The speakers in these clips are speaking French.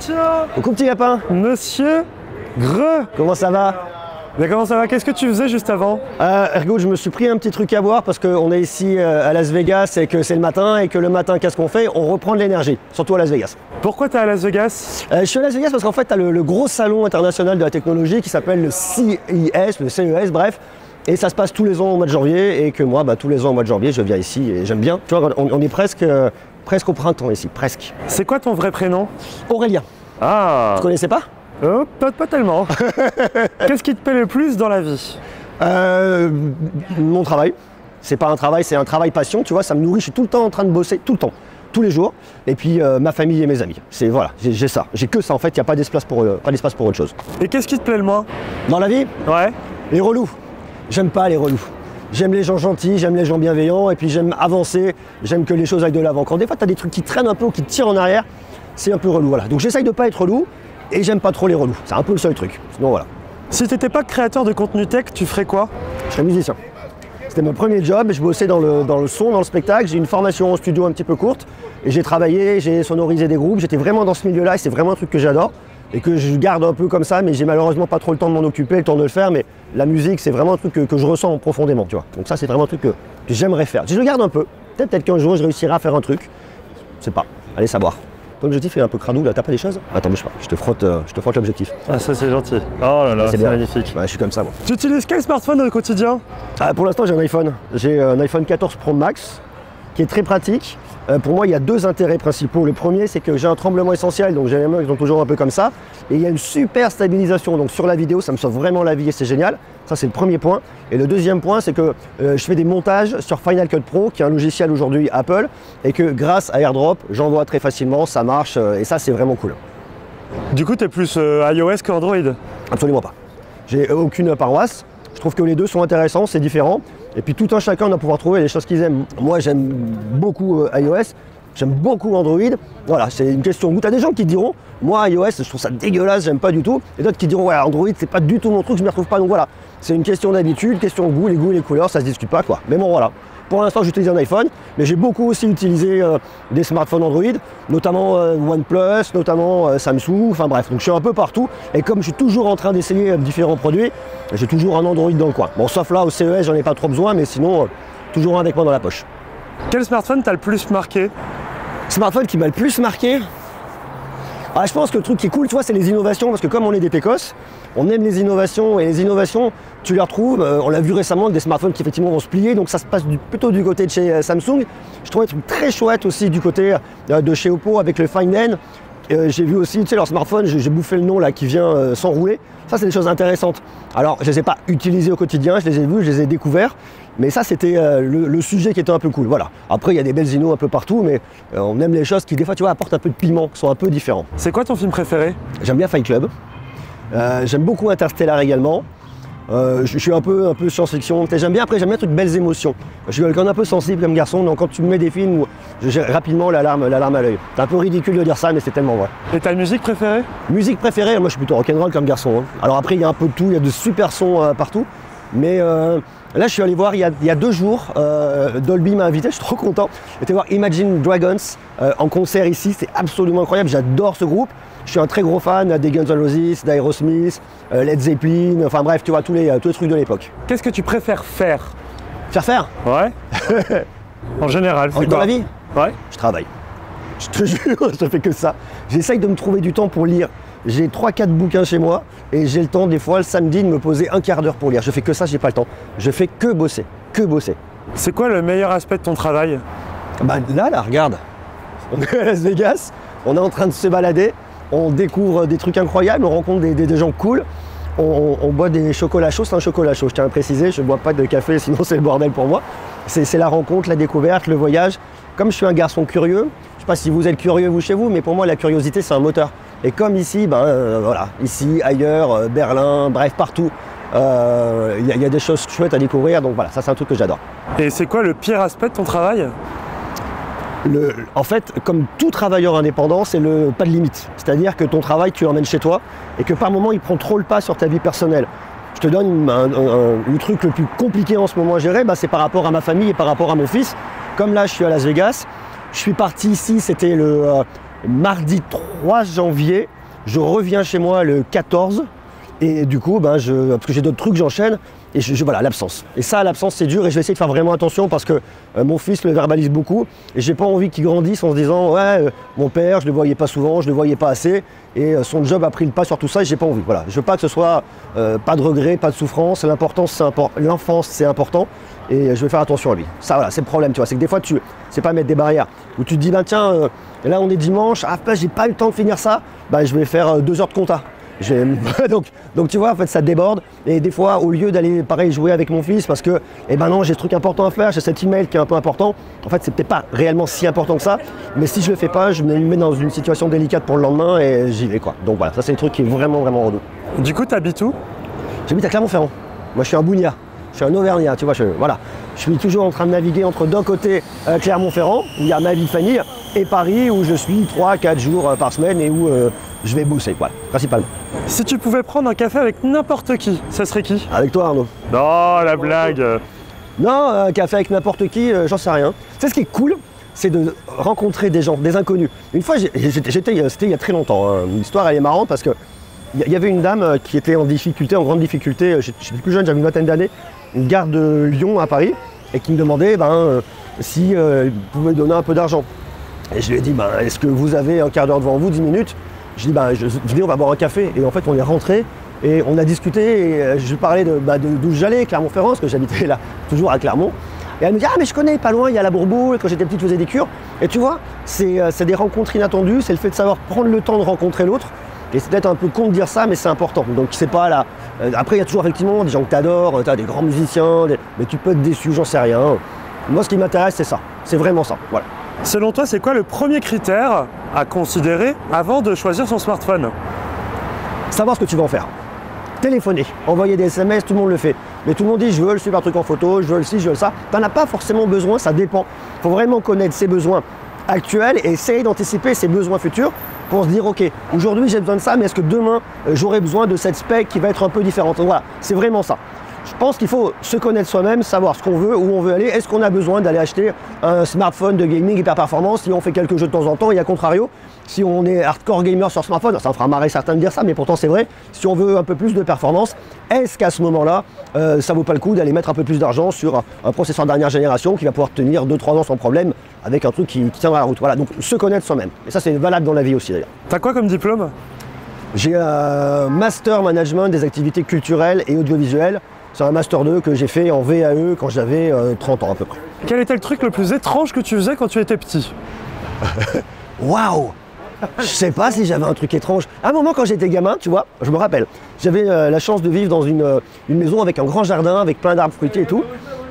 Attention. Coucou petit lapin. Monsieur Greux. Comment ça va? Mais comment ça va? Qu'est-ce que tu faisais juste avant? Ergo, je me suis pris un petit truc à boire parce qu'on est ici à Las Vegas et que c'est le matin et que le matin, qu'est-ce qu'on fait? On reprend de l'énergie, surtout à Las Vegas. Pourquoi t'es à Las Vegas? Je suis à Las Vegas parce qu'en fait, tu as le gros salon international de la technologie qui s'appelle le CES, le CES, bref. Et ça se passe tous les ans au mois de janvier et que moi, tous les ans au mois de janvier, je viens ici et j'aime bien. Tu vois, on est presque au printemps ici, presque. C'est quoi ton vrai prénom? Aurélien. Ah. Tu connaissais pas? Pas tellement. Qu'est-ce qui te plaît le plus dans la vie? Mon travail. C'est pas un travail, c'est un travail passion, tu vois, ça me nourrit, je suis tout le temps en train de bosser, tout le temps, tous les jours. Et puis ma famille et mes amis. C'est voilà, j'ai ça. J'ai que ça en fait, il n'y a pas d'espace pour autre chose. Et qu'est-ce qui te plaît le moins? Dans la vie? Ouais. Les relous. J'aime pas les relous. J'aime les gens gentils, j'aime les gens bienveillants, et puis j'aime avancer, j'aime que les choses aillent de l'avant. Quand des fois tu as des trucs qui traînent un peu ou qui te tirent en arrière, c'est un peu relou. Voilà. Donc j'essaye de pas être relou. Et j'aime pas trop les relous, c'est un peu le seul truc. Sinon voilà. Si t'étais pas créateur de contenu tech, tu ferais quoi? Je serais musicien. C'était mon premier job, je bossais dans le son, dans le spectacle. J'ai une formation en studio un petit peu courte. Et j'ai travaillé, j'ai sonorisé des groupes. J'étais vraiment dans ce milieu-là et c'est vraiment un truc que j'adore. Et que je garde un peu comme ça, mais j'ai malheureusement pas trop le temps de m'en occuper, le temps de le faire. Mais la musique, c'est vraiment un truc que je ressens profondément, tu vois. Donc ça, c'est vraiment un truc que j'aimerais faire. Je le garde un peu. Peut-être qu'un jour, je réussirai à faire un truc. Je sais pas, allez savoir. Ton objectif est un peu crado là, t'as pas des choses? Attends, bouge pas, je te frotte l'objectif. Ah ça c'est gentil. Oh là là, c'est magnifique. Ouais, je suis comme ça moi. Tu utilises quel smartphone au quotidien? Pour l'instant j'ai un iPhone. J'ai un iPhone 14 Pro Max qui est très pratique. Pour moi il y a deux intérêts principaux. Le premier c'est que j'ai un tremblement essentiel, donc j'ai les mains qui sont toujours un peu comme ça. Et il y a une super stabilisation, donc sur la vidéo ça me sauve vraiment la vie et c'est génial. Ça c'est le premier point. Et le deuxième point c'est que je fais des montages sur Final Cut Pro, qui est un logiciel aujourd'hui Apple, et que grâce à AirDrop, j'envoie très facilement, ça marche, et ça c'est vraiment cool. Du coup t'es plus iOS qu'Android? Absolument pas. J'ai aucune paroisse. Je trouve que les deux sont intéressants, c'est différent. Et puis tout un chacun doit pouvoir trouver les choses qu'ils aiment. Moi j'aime beaucoup iOS, j'aime beaucoup Android. Voilà, c'est une question de goût. T'as des gens qui diront, moi iOS je trouve ça dégueulasse, j'aime pas du tout. Et d'autres qui diront, ouais, Android c'est pas du tout mon truc, je m'y retrouve pas. Donc voilà, c'est une question d'habitude, question de goût, les couleurs, ça se discute pas quoi. Mais bon voilà. Pour l'instant j'utilise un iPhone, mais j'ai beaucoup aussi utilisé des smartphones Android, notamment OnePlus, notamment Samsung, enfin bref, donc je suis un peu partout. Et comme je suis toujours en train d'essayer différents produits, j'ai toujours un Android dans le coin. Bon, sauf là au CES, j'en ai pas trop besoin, mais sinon, toujours un avec moi dans la poche. Quel smartphone t'a le plus marqué? Smartphone qui m'a le plus marqué? Ah, je pense que le truc qui est cool, tu vois, c'est les innovations, parce que comme on est des pécosses, on aime les innovations, et les innovations, tu les retrouves, on l'a vu récemment, des smartphones qui effectivement vont se plier, donc ça se passe plutôt du côté de chez Samsung. Je trouvais un truc très chouette aussi du côté de chez Oppo avec le Find N. J'ai vu aussi, tu sais, leur smartphone, j'ai bouffé le nom là, qui vient s'enrouler. Ça, c'est des choses intéressantes. Alors, je ne les ai pas utilisées au quotidien, je les ai vus, je les ai découverts, mais ça, c'était le sujet qui était un peu cool. Voilà. Après, il y a des belles innos un peu partout, mais on aime les choses qui, des fois, tu vois, apportent un peu de piment, qui sont un peu différents. C'est quoi ton film préféré? J'aime bien Fight Club. J'aime beaucoup Interstellar également. Je suis un peu science-fiction. J'aime bien les trucs belles émotions. Je suis quelqu'un un peu sensible comme garçon, donc quand tu me mets des films où j'ai rapidement la larme à l'œil. C'est un peu ridicule de dire ça, mais c'est tellement vrai. Et ta musique préférée? Musique préférée, moi je suis plutôt rock'n'roll comme garçon. Hein. Alors après il y a un peu de tout, il y a de super sons partout. Mais là je suis allé voir il y a 2 jours, Dolby m'a invité, je suis trop content. J'étais voir Imagine Dragons en concert ici, c'est absolument incroyable, j'adore ce groupe. Je suis un très gros fan des Guns N' Roses, d'Aerosmith, Led Zeppelin, enfin bref, tu vois, tous les trucs de l'époque. Qu'est-ce que tu préfères faire? Faire? Ouais. En général, c'est dans la vie? Ouais. Je travaille. Je te jure, je fais que ça. J'essaye de me trouver du temps pour lire. J'ai 3-4 bouquins chez moi et j'ai le temps des fois le samedi de me poser un quart d'heure pour lire. Je fais que ça, j'ai pas le temps. Je fais que bosser, que bosser. C'est quoi le meilleur aspect de ton travail? Bah là, regarde. On est à Las Vegas, on est en train de se balader. On découvre des trucs incroyables, on rencontre des gens cool, on boit des chocolats chauds, c'est un chocolat chaud, je tiens à préciser, je ne bois pas de café, sinon c'est le bordel pour moi. C'est la rencontre, la découverte, le voyage. Comme je suis un garçon curieux, je ne sais pas si vous êtes curieux vous chez vous, mais pour moi la curiosité c'est un moteur. Et comme ici, voilà, ici, ailleurs, Berlin, bref, partout, il y a des choses chouettes à découvrir, donc voilà, ça c'est un truc que j'adore. Et c'est quoi le pire aspect de ton travail? En fait, comme tout travailleur indépendant, c'est le pas de limite. C'est-à-dire que ton travail, tu l'emmènes chez toi et que par moment, il prend trop le pas sur ta vie personnelle. Je te donne le truc le plus compliqué en ce moment à gérer, c'est par rapport à ma famille et par rapport à mon fils. Comme là, je suis à Las Vegas, je suis parti ici, c'était le mardi 3 janvier. je reviens chez moi le 14 et du coup, parce que j'ai d'autres trucs, j'enchaîne et voilà, l'absence. Et ça, l'absence, c'est dur et je vais essayer de faire vraiment attention parce que mon fils le verbalise beaucoup et j'ai pas envie qu'il grandisse en se disant ouais, mon père, je le voyais pas souvent, je le voyais pas assez et son job a pris le pas sur tout ça et j'ai pas envie. Voilà, je veux pas que ce soit pas de regret, pas de souffrance, l'enfance c'est important et je vais faire attention à lui. Ça voilà, c'est le problème, tu vois, c'est que des fois c'est pas mettre des barrières où tu te dis tiens, là on est dimanche, j'ai pas eu le temps de finir ça, je vais faire 2 heures de compta. donc tu vois, en fait ça déborde et des fois au lieu d'aller pareil jouer avec mon fils parce que non, j'ai ce truc important à faire, j'ai cet email qui est un peu important, en fait c'est peut-être pas réellement si important que ça, mais si je le fais pas, je me mets dans une situation délicate pour le lendemain et j'y vais quoi. Donc voilà, ça c'est le truc qui est vraiment relou. Du coup, t'habites où? J'habite à Clermont-Ferrand. Moi je suis un Bougnat, je suis un Auvergnat, tu vois, je suis toujours en train de naviguer entre d'un côté Clermont-Ferrand, où il y a ma vie de famille, et Paris où je suis 3-4 jours par semaine et où je vais bosser, quoi, principalement. Si tu pouvais prendre un café avec n'importe qui, ça serait qui? Avec toi Arnaud. Non, la blague. Non, un café avec n'importe qui, j'en sais rien. Tu sais ce qui est cool, c'est de rencontrer des gens, des inconnus. Une fois, c'était il y a très longtemps, hein. L'histoire elle est marrante parce que il y avait une dame qui était en grande difficulté, j'étais plus jeune, j'avais une vingtaine d'années, une gare de Lyon à Paris, et qui me demandait si pouvait donner un peu d'argent. Et je lui ai dit, est-ce que vous avez un quart d'heure devant vous, 10 minutes? Je lui ai dit, venez, on va boire un café. Et en fait, on est rentré et on a discuté. Et je lui parlais d'où j'allais, Clermont-Ferrand, parce que j'habitais là, toujours à Clermont. Et elle me dit, mais je connais, pas loin, il y a la Bourboule, quand j'étais petite, je faisais des cures. Et tu vois, c'est des rencontres inattendues, c'est le fait de savoir prendre le temps de rencontrer l'autre. Et c'est peut-être un peu con de dire ça, mais c'est important. Donc c'est pas là. Après, il y a toujours effectivement des gens que tu adores, tu as des grands musiciens, mais tu peux être déçu, j'en sais rien. Moi, ce qui m'intéresse, c'est ça. C'est vraiment ça. Voilà. Selon toi, c'est quoi le premier critère à considérer avant de choisir son smartphone? Savoir ce que tu vas en faire. Téléphoner, envoyer des SMS, tout le monde le fait. Mais tout le monde dit je veux le super truc en photo, je veux le ci, je veux le ça. Tu n'en as pas forcément besoin, ça dépend. Il faut vraiment connaître ses besoins actuels et essayer d'anticiper ses besoins futurs pour se dire ok, aujourd'hui j'ai besoin de ça, mais est-ce que demain j'aurai besoin de cette spec qui va être un peu différente? Donc voilà, c'est vraiment ça. Je pense qu'il faut se connaître soi-même, savoir ce qu'on veut, où on veut aller. Est-ce qu'on a besoin d'aller acheter un smartphone de gaming hyper performance si on fait quelques jeux de temps en temps? Et à contrario, si on est hardcore gamer sur smartphone, ça me fera marrer certains de dire ça, mais pourtant c'est vrai, si on veut un peu plus de performance, est-ce qu'à ce moment-là, ça vaut pas le coup d'aller mettre un peu plus d'argent sur un processeur dernière génération qui va pouvoir tenir 2-3 ans sans problème avec un truc qui tiendra la route? Voilà, donc se connaître soi-même. Et ça c'est valable dans la vie aussi d'ailleurs. T'as quoi comme diplôme? J'ai un master management des activités culturelles et audiovisuelles. C'est un master 2 que j'ai fait en VAE quand j'avais 30 ans à peu près. Quel était le truc le plus étrange que tu faisais quand tu étais petit? Waouh! Je sais pas si j'avais un truc étrange. À un moment quand j'étais gamin, tu vois, je me rappelle, j'avais la chance de vivre dans une maison avec un grand jardin, avec plein d'arbres fruitiers et tout.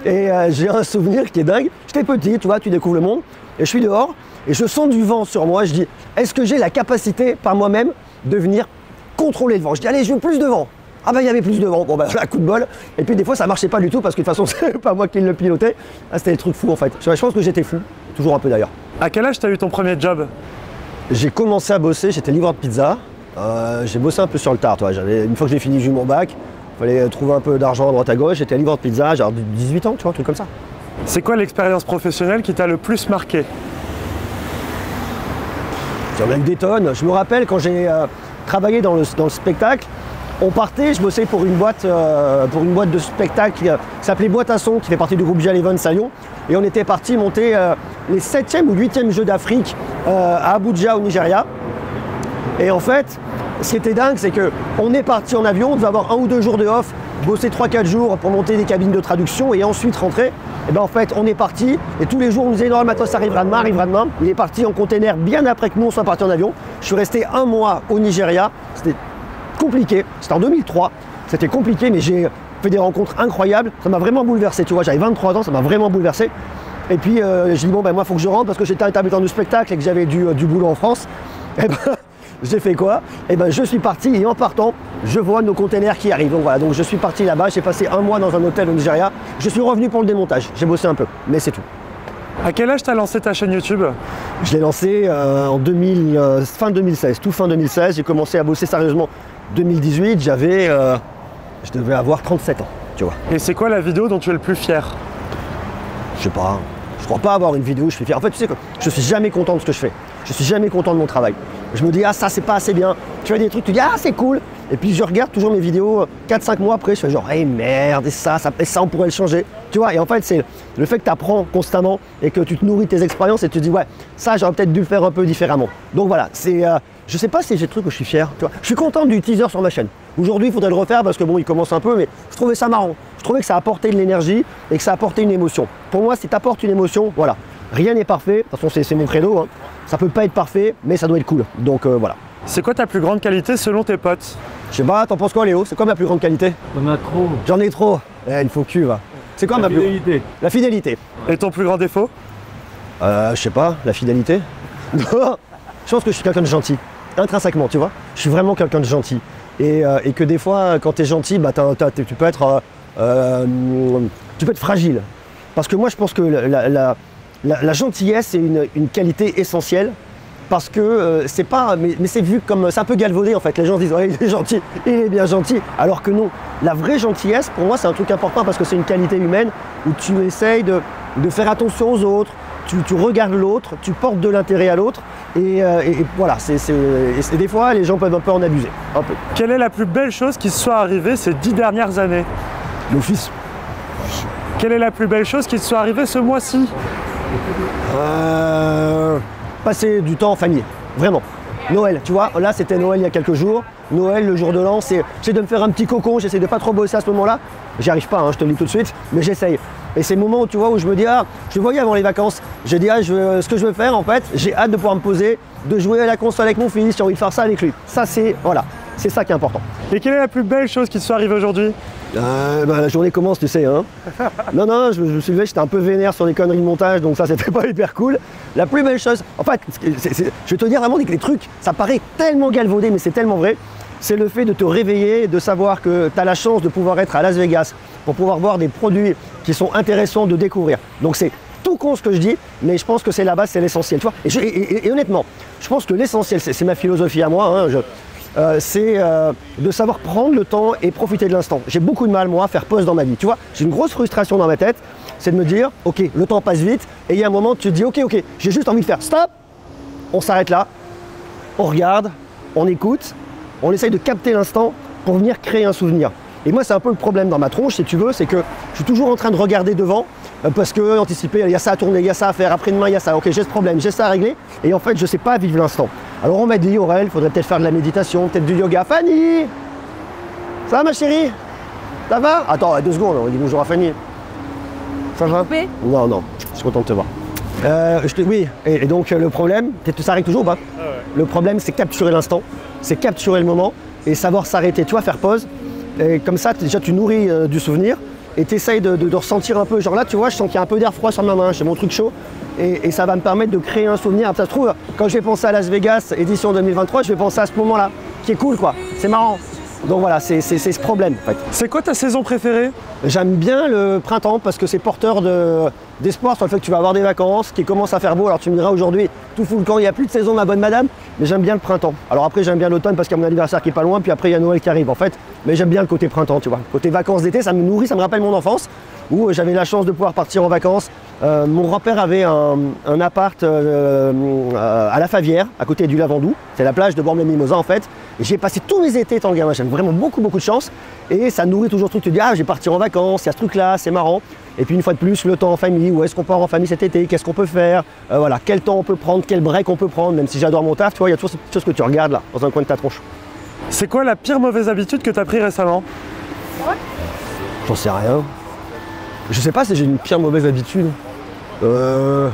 Et j'ai un souvenir qui est dingue. J'étais petit, tu vois, tu découvres le monde. Et je suis dehors et je sens du vent sur moi. Je dis, est-ce que j'ai la capacité par moi-même de venir contrôler le vent? Je dis, allez, je veux plus de vent. Ah il y avait plus de vent, bon là, coup de bol. Et puis des fois ça marchait pas du tout parce que de toute façon c'est pas moi qui le pilotais. Ah, c'était des trucs fous en fait. Je pense que j'étais fou, toujours un peu d'ailleurs. À quel âge t'as eu ton premier job? J'ai commencé à bosser, j'étais livreur de pizza. J'ai bossé un peu sur le tard, toi. Une fois que j'ai fini, j'ai eu mon bac. Il fallait trouver un peu d'argent à droite à gauche. J'étais livreur de pizza, genre 18 ans, tu vois, un truc comme ça. C'est quoi l'expérience professionnelle qui t'a le plus marqué? J'en ai eu des tonnes. Je me rappelle quand j'ai travaillé dans le spectacle. On partait, je bossais pour une boîte de spectacle qui s'appelait Boîte à Son, qui fait partie du groupe Jalevon à Lyon. Et on était parti monter les 7e ou 8e Jeux d'Afrique à Abuja au Nigeria. Et en fait, ce qui était dingue, c'est qu'on est parti en avion, on devait avoir 1 ou 2 jours de off, bosser 3-4 jours pour monter des cabines de traduction et ensuite rentrer. Et bien en fait, on est parti et tous les jours on nous disait non, le matos arrivera demain. Il est parti en container bien après que nous on soit parti en avion. Je suis resté 1 mois au Nigeria. C'était compliqué, c'était en 2003, c'était compliqué mais j'ai fait des rencontres incroyables, ça m'a vraiment bouleversé, tu vois, j'avais 23 ans, ça m'a vraiment bouleversé. Et puis j'ai dit bon moi il faut que je rentre parce que j'étais intermittent du spectacle et que j'avais du boulot en France. Et ben j'ai fait quoi? Et ben je suis parti et en partant, je vois nos containers qui arrivent. Donc voilà, donc je suis parti là-bas, j'ai passé 1 mois dans un hôtel au Nigeria, je suis revenu pour le démontage, j'ai bossé un peu, mais c'est tout. À quel âge t'as lancé ta chaîne YouTube? Je l'ai lancé en fin 2016, tout fin 2016, j'ai commencé à bosser sérieusement 2018, je devais avoir 37 ans, tu vois. Et c'est quoi la vidéo dont tu es le plus fier? Je sais pas, je crois pas avoir une vidéo où je suis fier. En fait, tu sais que je suis jamais content de ce que je fais. Je suis jamais content de mon travail. Je me dis, ah ça c'est pas assez bien. tu fais des trucs, tu dis ah c'est cool. Et puis je regarde toujours mes vidéos 4-5 mois après, je fais genre hey merde, et ça on pourrait le changer. Tu vois, et en fait c'est le fait que tu apprends constamment et que tu te nourris de tes expériences et tu te dis ouais, ça j'aurais peut-être dû le faire un peu différemment. Donc voilà, c'est je sais pas si j'ai des trucs où je suis fier. Tu vois. Je suis content du teaser sur ma chaîne. Aujourd'hui il faudrait le refaire parce que bon il commence un peu, mais je trouvais ça marrant. Je trouvais que ça apportait de l'énergie et que ça apportait une émotion. Pour moi, si tu apportes une émotion, voilà. Rien n'est parfait, de toute façon c'est mon credo, hein. Ça peut pas être parfait, mais ça doit être cool. Donc voilà. C'est quoi ta plus grande qualité selon tes potes? Je sais pas, t'en penses quoi Léo? C'est quoi ma plus grande qualité? On a trop. J'en ai trop. Il faut cul, va. C'est quoi ma fidélité? La fidélité. Et ton plus grand défaut? Je sais pas, la fidélité. Je pense que je suis quelqu'un de gentil, intrinsèquement, tu vois. Je suis vraiment quelqu'un de gentil. Et que des fois, quand t'es gentil, bah, tu peux être fragile. Parce que moi, je pense que la gentillesse, c'est une qualité essentielle. Parce que c'est pas, mais c'est vu comme, c'est un peu galvaudé en fait. Les gens se disent, ouais, il est gentil, il est bien gentil. Alors que non, la vraie gentillesse, pour moi, c'est un truc important parce que c'est une qualité humaine où tu essayes de faire attention aux autres, tu regardes l'autre, tu portes de l'intérêt à l'autre. Et voilà, et des fois, les gens peuvent un peu en abuser. Un peu. Quelle est la plus belle chose qui se soit arrivée ces 10 dernières années? Mon fils. Quelle est la plus belle chose qui te soit arrivée ce mois-ci? Passer du temps en famille, vraiment. Noël, tu vois, là c'était Noël il y a quelques jours. Noël, le jour de l'an, j'essaie de me faire un petit cocon, j'essaie de pas trop bosser à ce moment-là. J'y arrive pas, hein, je te le dis tout de suite, mais j'essaye. Et c'est le moment où tu vois où je me dis, ah, je voyais avant les vacances, j'ai dit, ah, ce que je veux faire en fait, j'ai hâte de pouvoir me poser, de jouer à la console avec mon fils, j'ai envie de faire ça avec lui. Ça c'est, voilà, c'est ça qui est important. Et quelle est la plus belle chose qui te soit arrivée aujourd'hui? La journée commence, tu sais, hein. Non, je me suis levé, j'étais un peu vénère sur les conneries de montage, donc ça c'était pas hyper cool. La plus belle chose, en fait, je vais te dire vraiment des trucs, ça paraît tellement galvaudé, mais c'est tellement vrai. C'est le fait de te réveiller, de savoir que tu as la chance de pouvoir être à Las Vegas pour pouvoir voir des produits qui sont intéressants de découvrir. Donc c'est tout con ce que je dis, mais je pense que c'est la base, c'est l'essentiel. Et honnêtement, je pense que l'essentiel, c'est ma philosophie à moi, hein, c'est de savoir prendre le temps et profiter de l'instant. J'ai beaucoup de mal, moi, à faire pause dans ma vie. Tu vois, j'ai une grosse frustration dans ma tête, c'est de me dire, ok, le temps passe vite, et il y a un moment, tu te dis, ok, j'ai juste envie de faire stop, on s'arrête là, on regarde, on écoute, on essaye de capter l'instant pour venir créer un souvenir. Et moi, c'est un peu le problème dans ma tronche, si tu veux, c'est que je suis toujours en train de regarder devant, parce que anticiper, il y a ça à tourner, il y a ça à faire, après-demain, il y a ça, ok, j'ai ce problème, j'ai ça à régler, et en fait, je ne sais pas vivre l'instant. Alors on m'a dit, Aurel, il faudrait peut-être faire de la méditation, peut-être du yoga. Fanny! Ça va ma chérie? Ça va? Attends, 2 secondes, on dit bonjour à Fanny. Ça va? Non, je suis content de te voir. Oui, et donc le problème, ça arrive toujours ou pas? Ah ouais. Le problème, c'est capturer l'instant, c'est capturer le moment et savoir s'arrêter, tu vois, faire pause. Et comme ça, déjà, tu nourris du souvenir et tu essayes de ressentir un peu. Genre là, tu vois, je sens qu'il y a un peu d'air froid sur ma main, j'ai mon truc chaud. Et ça va me permettre de créer un souvenir. Ça se trouve, quand je vais penser à Las Vegas, édition 2023, je vais penser à ce moment-là, qui est cool, quoi. C'est marrant. Donc voilà, c'est ce problème, en fait. C'est quoi ta saison préférée? J'aime bien le printemps parce que c'est porteur d'espoir sur le fait que tu vas avoir des vacances, qu'il commence à faire beau. Alors tu me diras aujourd'hui, tout fout le camp, il n'y a plus de saison, ma bonne madame. Mais j'aime bien le printemps. Alors après, j'aime bien l'automne parce qu'il y a mon anniversaire qui est pas loin, puis après, il y a Noël qui arrive, en fait. Mais j'aime bien le côté printemps, tu vois. Côté vacances d'été, ça me nourrit, ça me rappelle mon enfance, où j'avais la chance de pouvoir partir en vacances. Mon grand-père avait un appart à la Favière, à côté du Lavandou. C'est la plage de Bormes-les-Mimosas, en fait. Et j'ai passé tous mes étés étant gamin. J'aime vraiment beaucoup de chance. Et ça nourrit toujours le truc. Tu te dis, ah, je vais partir en vacances, il y a ce truc-là, c'est marrant. Et puis une fois de plus, le temps en famille. Où est-ce qu'on part en famille cet été? Qu'est-ce qu'on peut faire? Voilà, quel temps on peut prendre? Quel break on peut prendre? Même si j'adore mon taf, tu vois, il y a toujours cette chose que tu regardes là, dans un coin de ta tronche. C'est quoi la pire mauvaise habitude que tu as pris récemment? J'en sais rien. Je sais pas si j'ai une pire mauvaise habitude. Je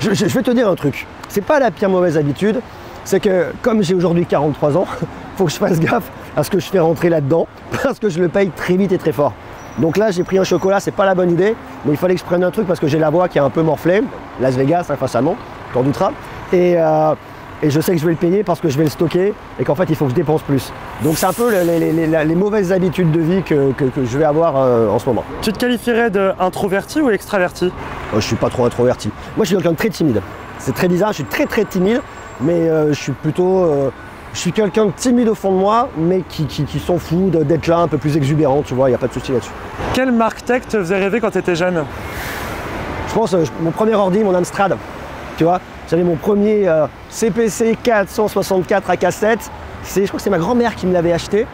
vais te dire un truc. C'est pas la pire mauvaise habitude. C'est que comme j'ai aujourd'hui 43 ans, faut que je fasse gaffe à ce que je fais rentrer là-dedans parce que je le paye très vite et très fort. Donc là, j'ai pris un chocolat, c'est pas la bonne idée, mais il fallait que je prenne un truc parce que j'ai la voix qui est un peu morflée. Las Vegas, hein, facialement, t'en douteras. Et je sais que je vais le payer parce que je vais le stocker et qu'en fait, il faut que je dépense plus. Donc c'est un peu les mauvaises habitudes de vie que je vais avoir en ce moment. Tu te qualifierais d'introverti ou extraverti? Je suis pas trop introverti. Moi, je suis quelqu'un de très timide. C'est très bizarre, je suis très timide, mais je suis plutôt... je suis quelqu'un de timide au fond de moi, mais qui s'en fout d'être là, un peu plus exubérant, tu vois, il n'y a pas de souci là-dessus. Quelle marque tech te faisait rêver quand tu étais jeune? Je pense mon premier ordi, mon Amstrad, tu vois. J'avais mon premier CPC 464 à cassette. je crois que c'est ma grand-mère qui me l'avait acheté,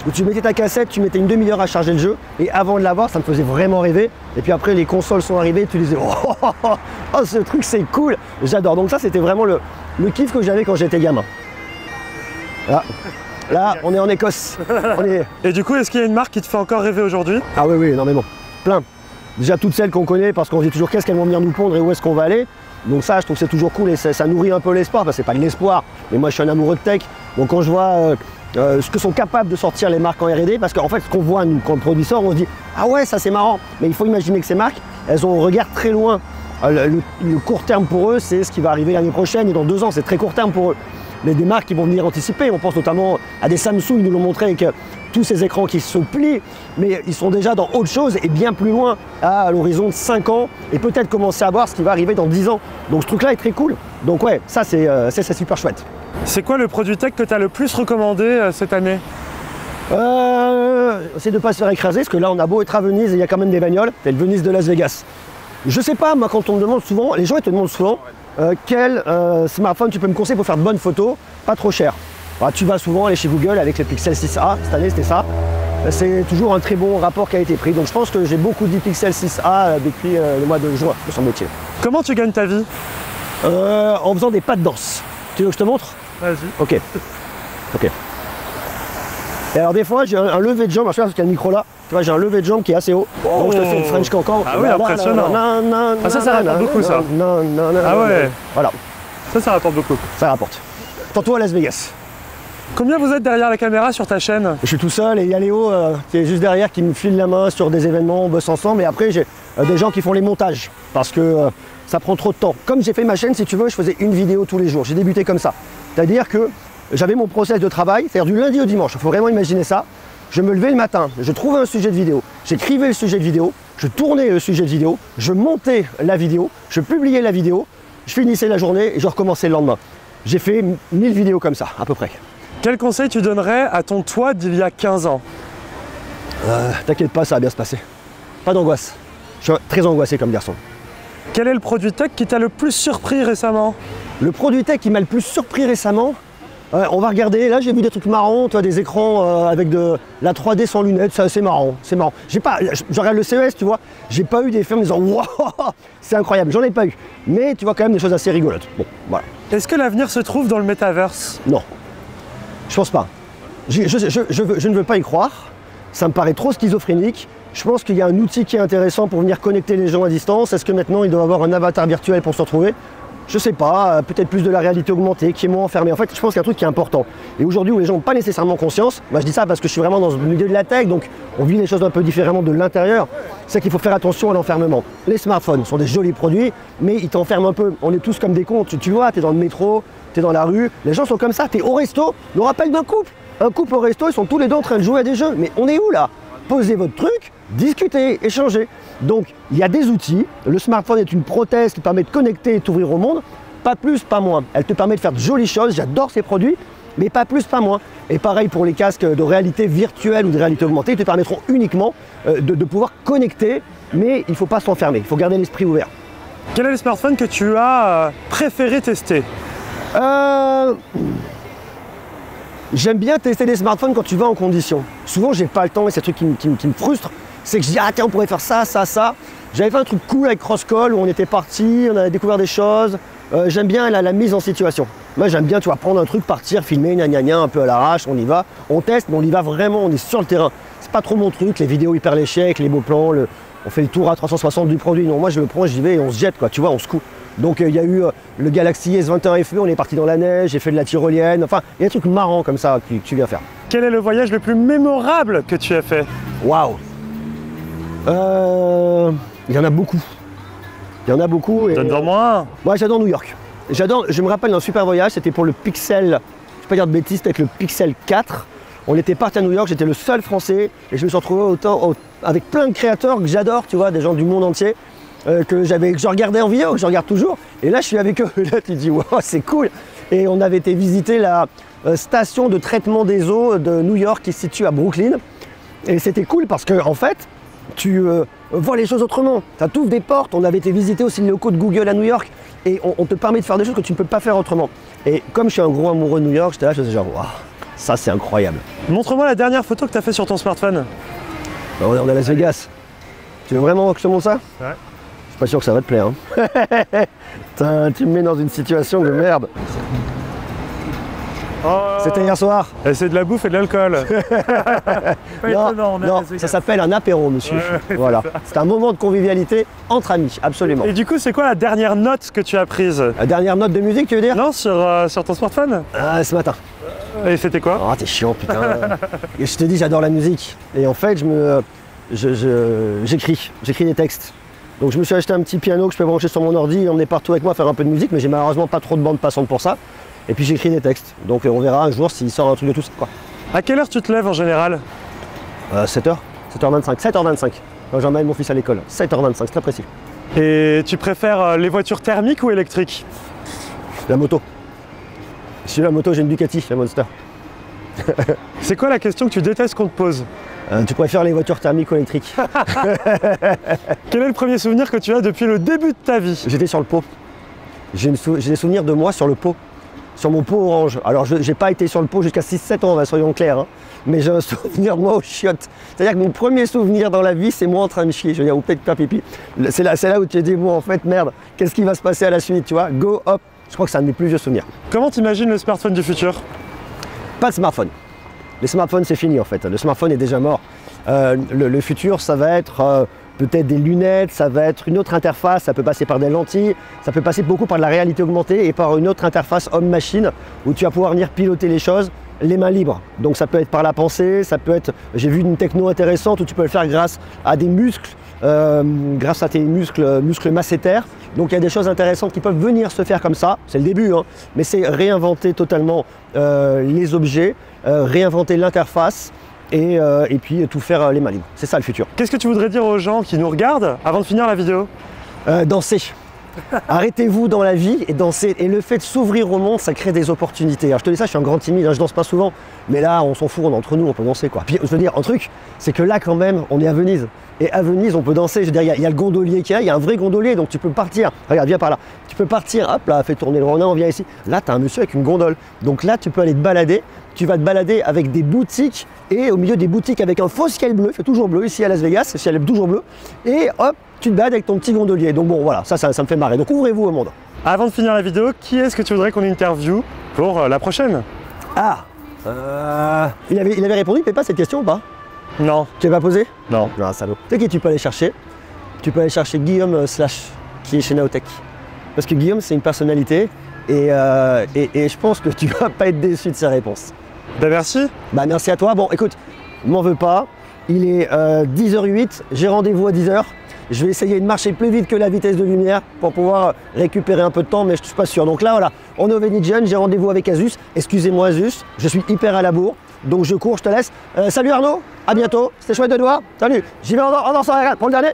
où tu mettais ta cassette, tu mettais une demi-heure à charger le jeu, et avant de l'avoir, ça me faisait vraiment rêver. Et puis après, les consoles sont arrivées, tu disais, oh, ce truc c'est cool, j'adore. Donc ça, c'était vraiment le kiff que j'avais quand j'étais gamin. Là, on est en Écosse. Et du coup, est-ce qu'il y a une marque qui te fait encore rêver aujourd'hui? Ah oui, énormément. Plein. Déjà toutes celles qu'on connaît, parce qu'on dit toujours qu'est-ce qu'elles vont venir nous pondre et où est-ce qu'on va aller. Donc ça, je trouve que c'est toujours cool et ça nourrit un peu l'espoir, parce que c'est pas de l'espoir, mais moi je suis un amoureux de tech. Donc quand je vois ce que sont capables de sortir les marques en R&D, parce qu'en fait ce qu'on voit nous, quand le produit sort, on se dit ah ouais, ça c'est marrant. Mais il faut imaginer que ces marques, elles ont un regard très loin. Le court terme pour eux, c'est ce qui va arriver l'année prochaine et dans 2 ans, c'est très court terme pour eux. Mais des marques qui vont venir anticiper, on pense notamment à des Samsung, ils nous l'ont montré avec tous ces écrans qui se plient, mais ils sont déjà dans autre chose et bien plus loin, à l'horizon de 5 ans, et peut-être commencer à voir ce qui va arriver dans 10 ans. Donc ce truc-là est très cool. Donc ouais, ça c'est super chouette. C'est quoi le produit tech que tu as le plus recommandé cette année? C'est de ne pas se faire écraser, parce que là on a beau être à Venise et il y a quand même des bagnoles, c'est le Venise de Las Vegas. Je sais pas, moi quand on me demande souvent, les gens ils te demandent souvent quel smartphone tu peux me conseiller pour faire de bonnes photos, pas trop cher. Alors, tu vas souvent aller chez Google avec le Pixel 6a, cette année c'était ça. C'est toujours un très bon rapport qui a été pris. Donc je pense que j'ai beaucoup dit Pixel 6a depuis le mois de juin, me semble-t-il. Comment tu gagnes ta vie? En faisant des pas de danse. Tu veux que je te montre? Vas-y. Ok. Et alors des fois j'ai un lever de jambe, parce qu'il y a le micro là, tu vois j'ai un lever de jambe qui est assez haut. Oh. Donc je te fais une French cancan. Ah oui, impressionnant. Ah ça rapporte beaucoup ça. Ah ouais. Voilà. Ça rapporte beaucoup. Ça rapporte. Tantôt à Las Vegas. Combien vous êtes derrière la caméra sur ta chaîne? Je suis tout seul et il y a Léo qui est juste derrière qui me file la main sur des événements, on bosse ensemble. Et après j'ai des gens qui font les montages parce que ça prend trop de temps. Comme j'ai fait ma chaîne, si tu veux, je faisais une vidéo tous les jours. J'ai débuté comme ça. C'est-à-dire que j'avais mon process de travail, c'est-à-dire du lundi au dimanche. Il faut vraiment imaginer ça. Je me levais le matin, je trouvais un sujet de vidéo, j'écrivais le sujet de vidéo, je tournais le sujet de vidéo, je montais la vidéo, je publiais la vidéo, je finissais la journée et je recommençais le lendemain. J'ai fait 1000 vidéos comme ça, à peu près. Quel conseil tu donnerais à ton toi d'il y a 15 ans? T'inquiète pas, ça va bien se passer. Pas d'angoisse. Je suis très angoissé comme garçon. Quel est le produit tech qui t'a le plus surpris récemment? Le produit tech qui m'a le plus surpris récemment, on va regarder, là j'ai vu des trucs marrants, tu vois, des écrans avec de la 3D sans lunettes, c'est marrant, c'est marrant. Je regarde le CES, tu vois, j'ai pas eu des films en disant waouh, c'est incroyable, j'en ai pas eu. Mais tu vois quand même des choses assez rigolotes. Bon, voilà. Est-ce que l'avenir se trouve dans le métaverse? Non, je pense pas. Je ne veux pas y croire, ça me paraît trop schizophrénique. Je pense qu'il y a un outil qui est intéressant pour venir connecter les gens à distance. Est-ce que maintenant ils doivent avoir un avatar virtuel pour se retrouver? Je sais pas, peut-être plus de la réalité augmentée, qui est moins enfermé. En fait, je pense qu'il y a un truc qui est important. Et aujourd'hui, où les gens n'ont pas nécessairement conscience, moi je dis ça parce que je suis vraiment dans le milieu de la tech, donc on vit les choses un peu différemment de l'intérieur, c'est qu'il faut faire attention à l'enfermement. Les smartphones sont des jolis produits, mais ils t'enferment un peu. On est tous comme des cons. Tu vois, tu es dans le métro, tu es dans la rue, les gens sont comme ça, tu es au resto, nous rappelle d'un couple. Un couple au resto, ils sont tous les deux en train de jouer à des jeux. Mais on est où là? Posez votre truc, discutez, échangez. Donc, il y a des outils. Le smartphone est une prothèse qui permet de connecter et t'ouvrir au monde. Pas plus, pas moins. Elle te permet de faire de jolies choses. J'adore ces produits, mais pas plus, pas moins. Et pareil pour les casques de réalité virtuelle ou de réalité augmentée. Ils te permettront uniquement de pouvoir connecter, mais il ne faut pas s'enfermer. Il faut garder l'esprit ouvert. Quel est le smartphone que tu as préféré tester? J'aime bien tester des smartphones quand tu vas en condition. Souvent, j'ai pas le temps et c'est un truc qui me frustre. C'est que je dis, ah tiens, on pourrait faire ça, ça, ça. J'avais fait un truc cool avec Crosscall où on était parti, on avait découvert des choses. J'aime bien la mise en situation. Moi, j'aime bien, tu vois, prendre un truc, partir, filmer, gna gna gna, un peu à l'arrache, on y va. On teste, mais on y va vraiment, on est sur le terrain. C'est pas trop mon truc, les vidéos hyper léchées, avec les beaux plans, on fait le tour à 360 du produit. Non, moi, je le prends, j'y vais et on se jette, quoi, tu vois, on se coupe. Donc il y a eu le Galaxy S21 FE, on est parti dans la neige, j'ai fait de la tyrolienne, enfin il y a des trucs marrants comme ça que tu viens faire. Quel est le voyage le plus mémorable que tu as fait? Waouh. Il y en a beaucoup. Il y en a beaucoup. Donne-moi un. Moi j'adore New York. Je me rappelle d'un super voyage, c'était pour le Pixel, je ne vais pas dire de bêtises, c'était avec le Pixel 4. On était parti à New York, j'étais le seul français et je me suis retrouvé avec plein de créateurs que j'adore, tu vois, des gens du monde entier. Que je regardais en vidéo, que je regarde toujours, et là je suis avec eux, et là tu te dis wow, c'est cool. Et on avait été visiter la station de traitement des eaux de New York qui se situe à Brooklyn, et c'était cool parce que en fait tu vois les choses autrement, ça t'ouvre des portes. On avait été visiter aussi les locaux de Google à New York, et on te permet de faire des choses que tu ne peux pas faire autrement. Et comme je suis un gros amoureux de New York, j'étais là, je faisais genre waouh, Ça, c'est incroyable. Montre-moi la dernière photo que tu as fait sur ton smartphone. On est à Las Vegas. Tu veux vraiment que je te montre ça? Ouais. Je suis pas sûr que ça va te plaire. Hein. Putain, tu me mets dans une situation de merde. Oh. C'était hier soir. Et c'est de la bouffe et de l'alcool. Non, ça s'appelle un apéro, monsieur. Ouais, voilà. C'est un moment de convivialité entre amis, absolument. Et du coup, c'est quoi la dernière note que tu as prise? La dernière note de musique, tu veux dire? Non, sur ton smartphone. Ah, ce matin. Et c'était quoi? Oh, t'es chiant, putain. Et je te dis, j'adore la musique. Et en fait, j'écris des textes. Donc je me suis acheté un petit piano que je peux brancher sur mon ordi et emmener partout avec moi faire un peu de musique, mais j'ai malheureusement pas trop de bande passante pour ça. Et puis j'écris des textes. Donc on verra un jour s'il sort un truc de tout ça, quoi. À quelle heure tu te lèves en général? 7h, 7h25, 7h25. Quand j'emmène mon fils à l'école. 7h25, c'est très précis. Et tu préfères les voitures thermiques ou électriques? La moto. Si j'ai la moto, j'ai une Ducati, la Monster. C'est quoi la question que tu détestes qu'on te pose? Tu préfères les voitures thermiques ou électriques? Quel est le premier souvenir que tu as depuis le début de ta vie? J'étais sur le pot. J'ai des souvenirs de moi sur le pot. Sur mon pot orange. Alors je n'ai pas été sur le pot jusqu'à 6-7 ans, soyons clairs. Hein. Mais j'ai un souvenir de moi aux chiottes. C'est-à-dire que mon premier souvenir dans la vie, c'est moi en train de chier. Je veux dire, ou peut-être faire pipi. C'est là où tu te dis, bon en fait, merde, qu'est-ce qui va se passer à la suite, tu vois? Go, hop. Je crois que c'est un de mes plus vieux souvenirs. Comment t'imagines le smartphone du futur? Pas de smartphone. Les smartphones, c'est fini en fait. Le smartphone est déjà mort. Le futur, ça va être peut-être des lunettes, ça va être une autre interface, ça peut passer par des lentilles, ça peut passer beaucoup par de la réalité augmentée et par une autre interface homme-machine où tu vas pouvoir venir piloter les choses les mains libres. Donc ça peut être par la pensée, ça peut être, j'ai vu une techno intéressante où tu peux le faire grâce à des muscles, grâce à tes muscles massétaires. Donc il y a des choses intéressantes qui peuvent venir se faire comme ça, c'est le début, hein, mais c'est réinventer totalement les objets, réinventer l'interface et puis tout faire les mains libres. C'est ça le futur. Qu'est-ce que tu voudrais dire aux gens qui nous regardent avant de finir la vidéo? Danser. Arrêtez-vous dans la vie et dansez. Et le fait de s'ouvrir au monde, ça crée des opportunités. Alors je te dis ça, je suis un grand timide, hein, je danse pas souvent, mais là on s'en fout, on est entre nous, on peut danser quoi. Puis je veux dire, un truc, c'est que là quand même, on est à Venise. Et à Venise, on peut danser. Je veux dire, il y a le gondolier qui est là, il y a un vrai gondolier, donc tu peux partir. Regarde, viens par là. Tu peux partir, hop là, fais tourner le renard, on vient ici. Là, tu as un monsieur avec une gondole. Donc là, tu peux aller te balader. Tu vas te balader avec des boutiques et au milieu des boutiques avec un faux ciel bleu, il fait toujours bleu ici à Las Vegas, le ciel est toujours bleu. Et hop, tu te balades avec ton petit gondolier. Donc bon, voilà, ça me fait marrer. Donc ouvrez-vous au monde. Avant de finir la vidéo, qui est-ce que tu voudrais qu'on interviewe pour la prochaine? Ah il avait répondu, Pépé, cette question ou pas? Non. Tu l'as pas posé? Non. Ah, salaud. Tu sais qui tu peux aller chercher? Tu peux aller chercher Guillaume Slash, qui est chez Naotech. Parce que Guillaume, c'est une personnalité et je pense que tu vas pas être déçu de sa réponse. Ben merci. Bah merci à toi. Bon, écoute, m'en veux pas. Il est 10h08, j'ai rendez-vous à 10h. Je vais essayer de marcher plus vite que la vitesse de lumière pour pouvoir récupérer un peu de temps, mais je ne suis pas sûr. Donc là, voilà, on est au Venetian, j'ai rendez-vous avec Asus. Excusez-moi Asus, je suis hyper à la bourre, donc je cours, je te laisse. Salut Arnaud, à bientôt, c'était chouette de te voir. Salut, j'y vais en dansant, regarde, pour le dernier.